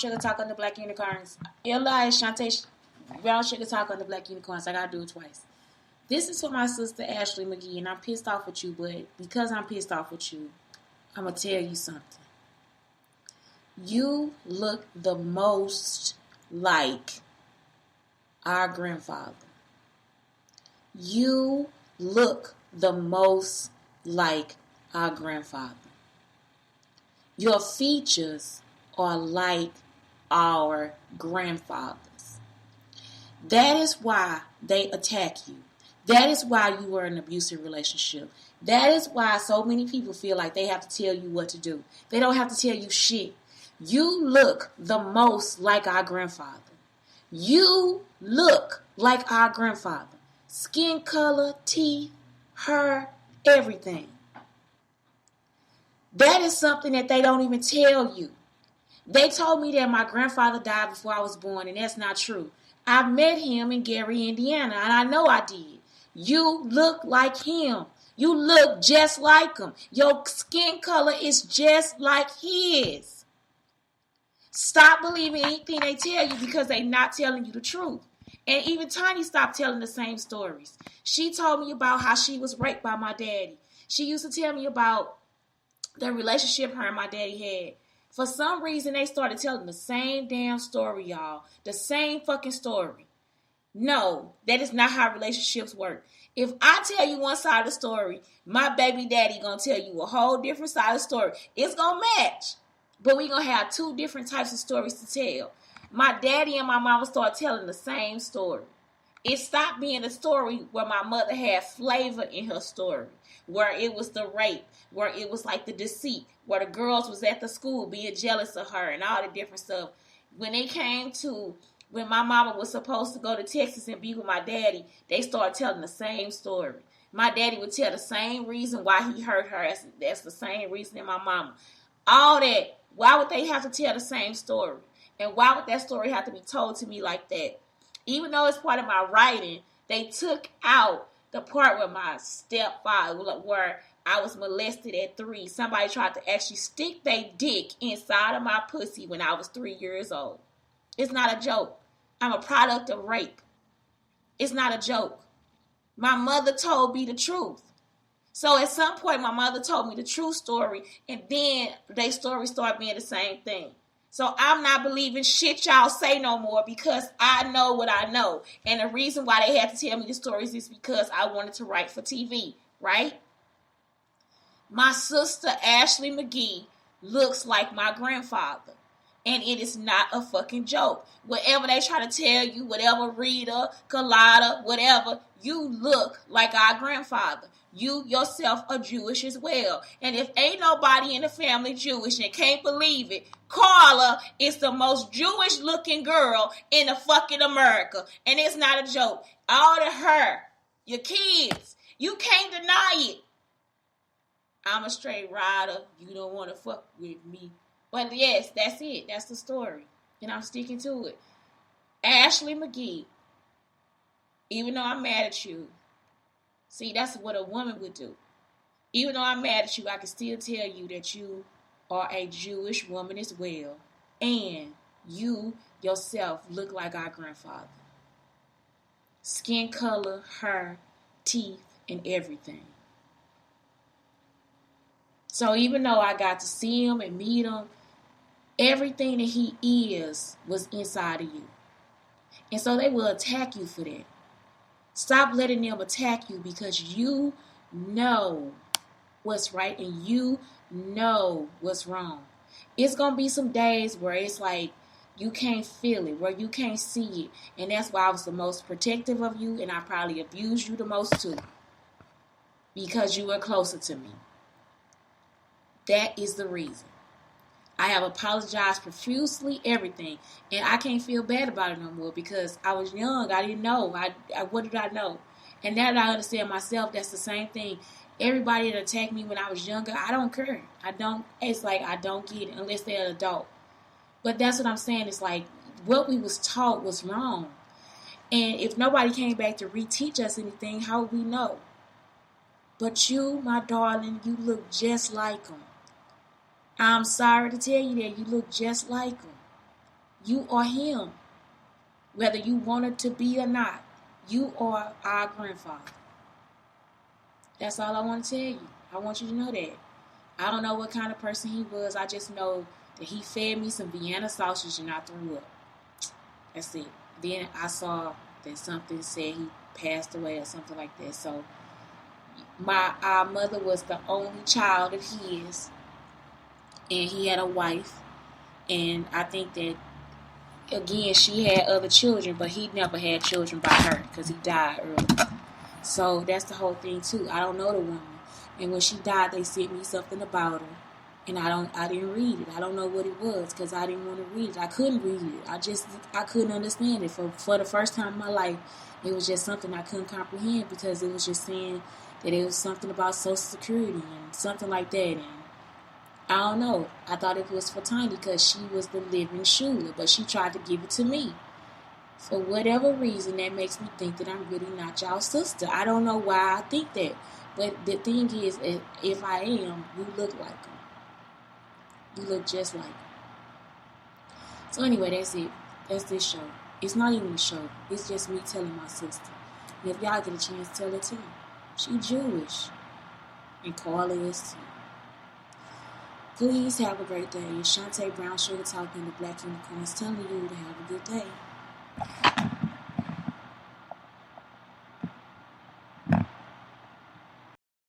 Sugar Talk on the Black Unicorns. Eli Shantae Brown Sugar Talk on the Black Unicorns. I gotta do it twice. This is for my sister Ashley McGee, and I'm pissed off with you, but because I'm pissed off with you, I'm gonna tell you something. You look the most like our grandfather. You look the most like our grandfather. Your features are like our grandfathers. That is why they attack you. That is why you were in an abusive relationship. That is why so many people feel like they have to tell you what to do. They don't have to tell you shit. You look the most like our grandfather. You look like our grandfather. Skin color, teeth, hair, everything. That is something that they don't even tell you. They told me that my grandfather died before I was born, and that's not true. I met him in Gary, Indiana, and I know I did. You look like him. You look just like him. Your skin color is just like his. Stop believing anything they tell you because they're not telling you the truth. And even Tiny stopped telling the same stories. She told me about how she was raped by my daddy. She used to tell me about the relationship her and my daddy had. For some reason, they started telling the same damn story, y'all. The same fucking story. No, that is not how relationships work. If I tell you one side of the story, my baby daddy gonna tell you a whole different side of the story. It's gonna match. But we gonna have two different types of stories to tell. My daddy and my mama started telling the same story. It stopped being a story where my mother had flavor in her story, where it was the rape, where it was like the deceit, where the girls was at the school being jealous of her and all the different stuff. When it came to when my mama was supposed to go to Texas and be with my daddy, they started telling the same story. My daddy would tell the same reason why he hurt her. That's the same reason in my mama. All that. Why would they have to tell the same story? And why would that story have to be told to me like that? Even though it's part of my writing, they took out the part where my stepfather, where I was molested at 3. Somebody tried to actually stick their dick inside of my pussy when I was 3 years old. It's not a joke. I'm a product of rape. It's not a joke. My mother told me the truth. So at some point, my mother told me the true story, and then their story started being the same thing. So I'm not believing shit y'all say no more because I know what I know. And the reason why they had to tell me the stories is because I wanted to write for TV, right? My sister, Ashley McGee, looks like my grandfather. And it is not a fucking joke. Whatever they try to tell you, whatever Rita, Colada, whatever, you look like our grandfather. You yourself are Jewish as well. And if ain't nobody in the family Jewish and can't believe it, Carla is the most Jewish looking girl in the fucking America. And it's not a joke. All to her, your kids, you can't deny it. I'm a straight rider. You don't want to fuck with me. But yes, that's it. That's the story. And I'm sticking to it. Ashley McGee, even though I'm mad at you, see, that's what a woman would do. Even though I'm mad at you, I can still tell you that you are a Jewish woman as well. And you yourself look like our grandfather. Skin color, hair, teeth, and everything. So even though I got to see him and meet him, everything that he is was inside of you. And so they will attack you for that. Stop letting them attack you because you know what's right and you know what's wrong. It's going to be some days where it's like you can't feel it, where you can't see it. And that's why I was the most protective of you and I probably abused you the most too. Because you were closer to me. That is the reason. I have apologized profusely, everything. And I can't feel bad about it no more because I was young. I didn't know. What did I know? And now that I understand myself, that's the same thing. Everybody that attacked me when I was younger, I don't care. It's like I don't get it unless they're an adult. But that's what I'm saying. It's like what we was taught was wrong. And if nobody came back to reteach us anything, how would we know? But you, my darling, you look just like them. I'm sorry to tell you that you look just like them. You are him. Whether you want it to be or not, you are our grandfather. That's all I want to tell you. I want you to know that. I don't know what kind of person he was. I just know that he fed me some Vienna sausage and I threw up. That's it. Then I saw that something said he passed away or something like that. So our mother was the only child of his, and he had a wife. And I think that, again, she had other children, but he never had children by her because he died early. So that's the whole thing too. I don't know the woman, and when she died, they sent me something about her, and I didn't read it. I don't know what it was because I didn't want to read it. I couldn't read it. I couldn't understand it. For the first time in my life, it was just something I couldn't comprehend because it was just saying that it was something about Social Security and something like that. And I don't know. I thought it was for Tiny because she was the living Shula, but she tried to give it to me. For whatever reason, that makes me think that I'm really not y'all's sister. I don't know why I think that. But the thing is, if I am, you look like her. You look just like her. So anyway, that's it. That's this show. It's not even a show. It's just me telling my sister. And if y'all get a chance, tell it too. She Jewish. And Carla is too. Please have a great day. It's Shantae Brown Sugar talking, the Black Unicorns, telling you to have a good day.